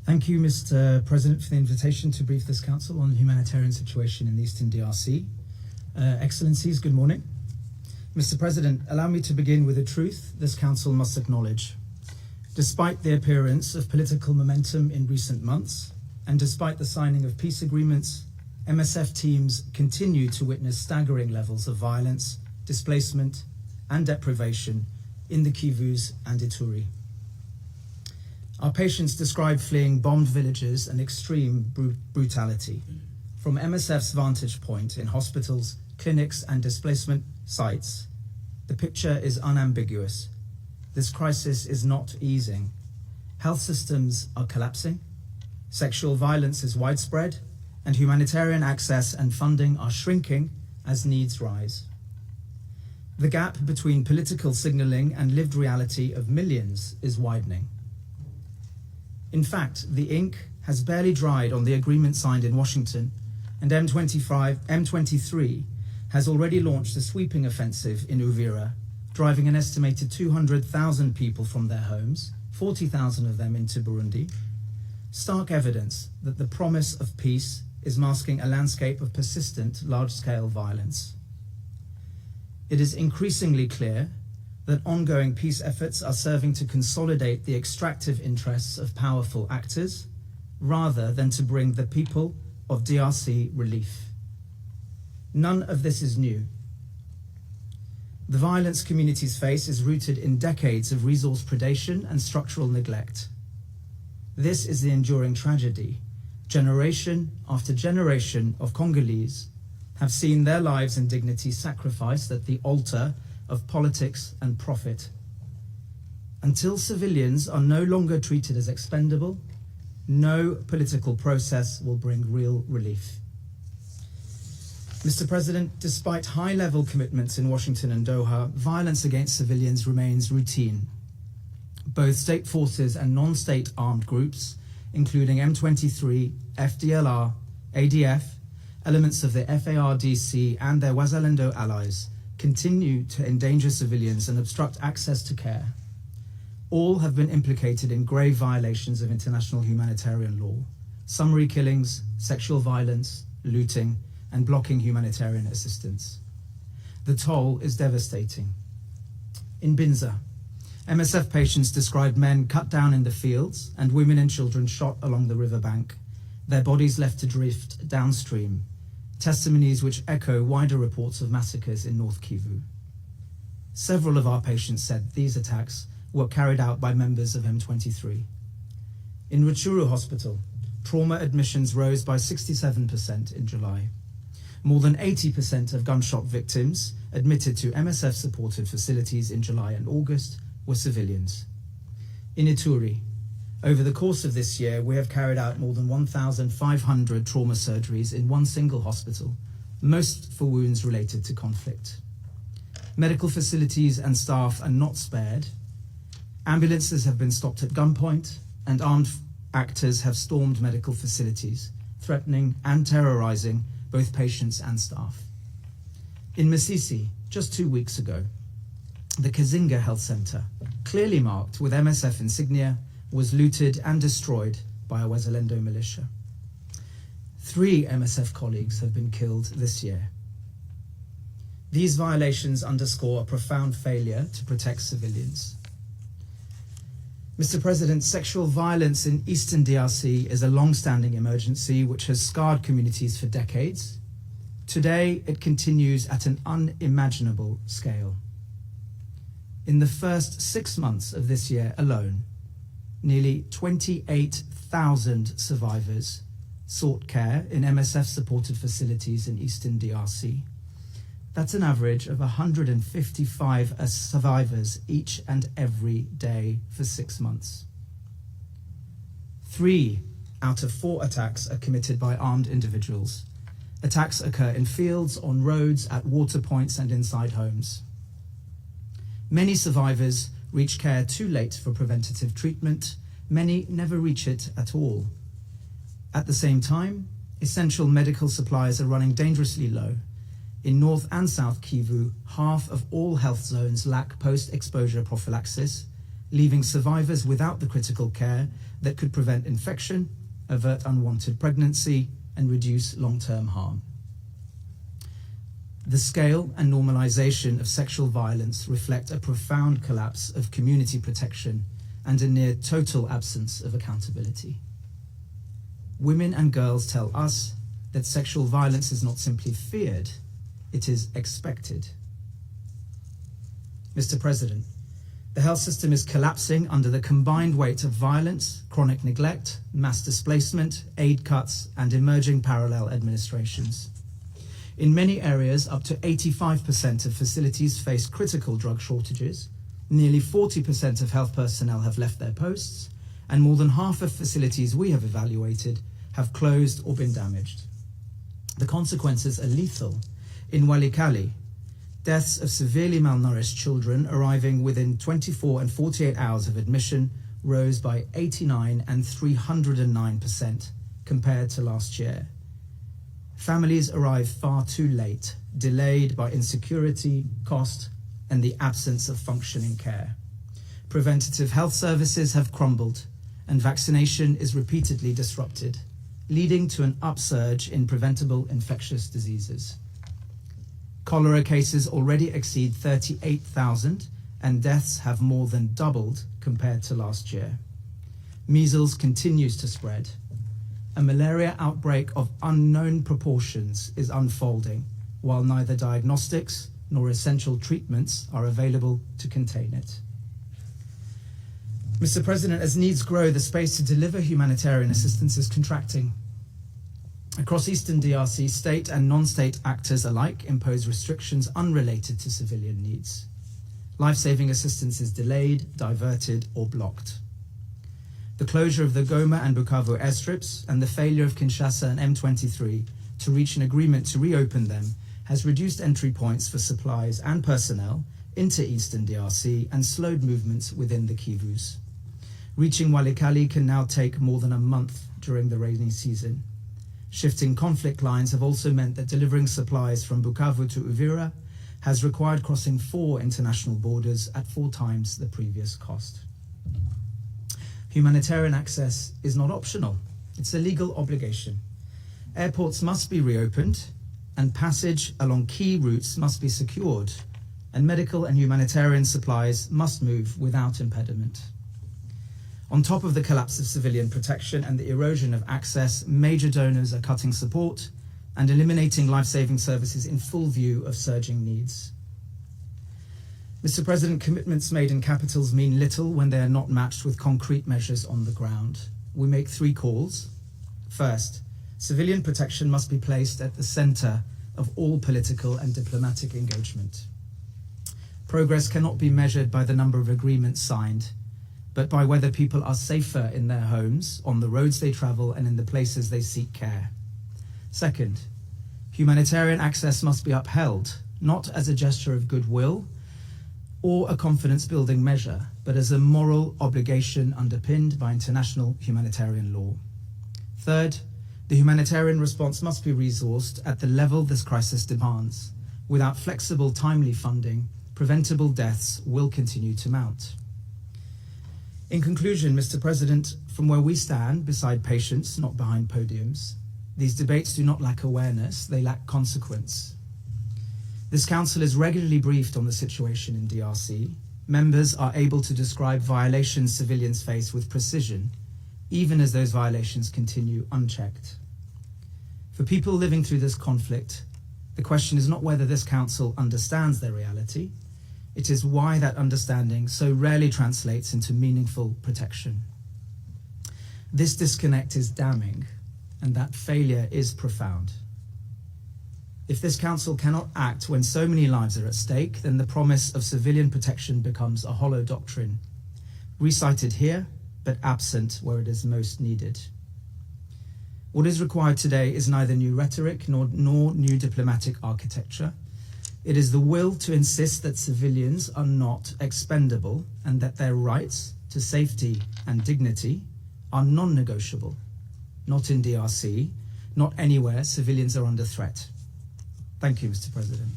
Thank you, Mr. President, for the invitation to brief this Council on the humanitarian situation in the Eastern DRC. Excellencies, good morning. Mr. President, allow me to begin with a truth this Council must acknowledge. Despite the appearance of political momentum in recent months, and despite the signing of peace agreements, MSF teams continue to witness staggering levels of violence, displacement, and deprivation in the Kivus and Ituri. Our patients describe fleeing bombed villages and extreme brutality. From MSF's vantage point in hospitals, clinics, and displacement sites, the picture is unambiguous. This crisis is not easing. Health systems are collapsing, sexual violence is widespread, and humanitarian access and funding are shrinking as needs rise. The gap between political signaling and lived reality of millions is widening. In fact, the ink has barely dried on the agreement signed in Washington, and M23 has already launched a sweeping offensive in Uvira, driving an estimated 200,000 people from their homes, 40,000 of them into Burundi. Stark evidence that the promise of peace is masking a landscape of persistent large-scale violence. It is increasingly clear that ongoing peace efforts are serving to consolidate the extractive interests of powerful actors, rather than to bring the people of DRC relief. None of this is new. The violence communities face is rooted in decades of resource predation and structural neglect. This is the enduring tragedy. Generation after generation of Congolese have seen their lives and dignity sacrificed at the altar of politics and profit. Until civilians are no longer treated as expendable, no political process will bring real relief. Mr. President, despite high-level commitments in Washington and Doha, violence against civilians remains routine. Both state forces and non-state armed groups, including M23, FDLR, ADF, elements of the FARDC and their Wazalendo allies, continue to endanger civilians and obstruct access to care. All have been implicated in grave violations of international humanitarian law, summary killings, sexual violence, looting, and blocking humanitarian assistance. The toll is devastating. In Binza, MSF patients described men cut down in the fields and women and children shot along the riverbank, their bodies left to drift downstream, testimonies which echo wider reports of massacres in Nord-Kivu. Several of our patients said these attacks were carried out by members of M23. In Rutshuru Hospital, trauma admissions rose by 67% in July. More than 80% of gunshot victims admitted to MSF-supported facilities in July and August were civilians. In Ituri, over the course of this year, we have carried out more than 1,500 trauma surgeries in one single hospital, most for wounds related to conflict. Medical facilities and staff are not spared. Ambulances have been stopped at gunpoint, and armed actors have stormed medical facilities, threatening and terrorizing both patients and staff. In Masisi, just 2 weeks ago, the Kazinga Health Center, clearly marked with MSF insignia, was looted and destroyed by a Wazalendo militia. 3 MSF colleagues have been killed this year. These violations underscore a profound failure to protect civilians. Mr. President, sexual violence in Eastern DRC is a long-standing emergency which has scarred communities for decades. Today, it continues at an unimaginable scale. In the first 6 months of this year alone, nearly 28,000 survivors sought care in MSF-supported facilities in Eastern DRC. That's an average of 155 survivors each and every day for 6 months. 3 out of 4 attacks are committed by armed individuals. Attacks occur in fields, on roads, at water points, and inside homes. Many survivors reach care too late for preventative treatment. Many never reach it at all. At the same time, essential medical supplies are running dangerously low. In North and South Kivu, half of all health zones lack post-exposure prophylaxis, leaving survivors without the critical care that could prevent infection, avert unwanted pregnancy, and reduce long-term harm. The scale and normalization of sexual violence reflect a profound collapse of community protection and a near total absence of accountability. Women and girls tell us that sexual violence is not simply feared, it is expected. Mr. President, the health system is collapsing under the combined weight of violence, chronic neglect, mass displacement, aid cuts, and emerging parallel administrations. In many areas, up to 85% of facilities face critical drug shortages, nearly 40% of health personnel have left their posts, and more than half of facilities we have evaluated have closed or been damaged. The consequences are lethal. In Walikale, deaths of severely malnourished children arriving within 24 and 48 hours of admission rose by 89% and 309% compared to last year. Families arrive far too late, delayed by insecurity, cost, and the absence of functioning care. Preventative health services have crumbled, and vaccination is repeatedly disrupted, leading to an upsurge in preventable infectious diseases. Cholera cases already exceed 38,000, and deaths have more than doubled compared to last year. Measles continues to spread. A malaria outbreak of unknown proportions is unfolding, while neither diagnostics nor essential treatments are available to contain it. Mr. President, as needs grow, the space to deliver humanitarian assistance is contracting. Across Eastern DRC, state and non-state actors alike impose restrictions unrelated to civilian needs. Life-saving assistance is delayed, diverted, or blocked. The closure of the Goma and Bukavu airstrips and the failure of Kinshasa and M23 to reach an agreement to reopen them has reduced entry points for supplies and personnel into Eastern DRC and slowed movements within the Kivus. Reaching Walikale can now take more than a month during the rainy season. Shifting conflict lines have also meant that delivering supplies from Bukavu to Uvira has required crossing 4 international borders at 4 times the previous cost. Humanitarian access is not optional, it's a legal obligation. Airports must be reopened, and passage along key routes must be secured, and medical and humanitarian supplies must move without impediment. On top of the collapse of civilian protection and the erosion of access, major donors are cutting support and eliminating life-saving services in full view of surging needs. Mr. President, commitments made in capitals mean little when they are not matched with concrete measures on the ground. We make 3 calls. First, civilian protection must be placed at the center of all political and diplomatic engagement. Progress cannot be measured by the number of agreements signed, but by whether people are safer in their homes, on the roads they travel, and in the places they seek care. Second, humanitarian access must be upheld, not as a gesture of goodwill or a confidence-building measure, but as a moral obligation underpinned by international humanitarian law. Third, the humanitarian response must be resourced at the level this crisis demands. Without flexible, timely funding, preventable deaths will continue to mount. In conclusion, Mr. President, from where we stand, beside patients, not behind podiums, these debates do not lack awareness, they lack consequence. This Council is regularly briefed on the situation in DRC. Members are able to describe violations civilians face with precision, even as those violations continue unchecked. For people living through this conflict, the question is not whether this Council understands their reality, it is why that understanding so rarely translates into meaningful protection. This disconnect is damning, and that failure is profound. If this Council cannot act when so many lives are at stake, then the promise of civilian protection becomes a hollow doctrine, recited here, but absent where it is most needed. What is required today is neither new rhetoric nor new diplomatic architecture. It is the will to insist that civilians are not expendable and that their rights to safety and dignity are non-negotiable. Not in DRC, not anywhere civilians are under threat. Thank you, Mr. President.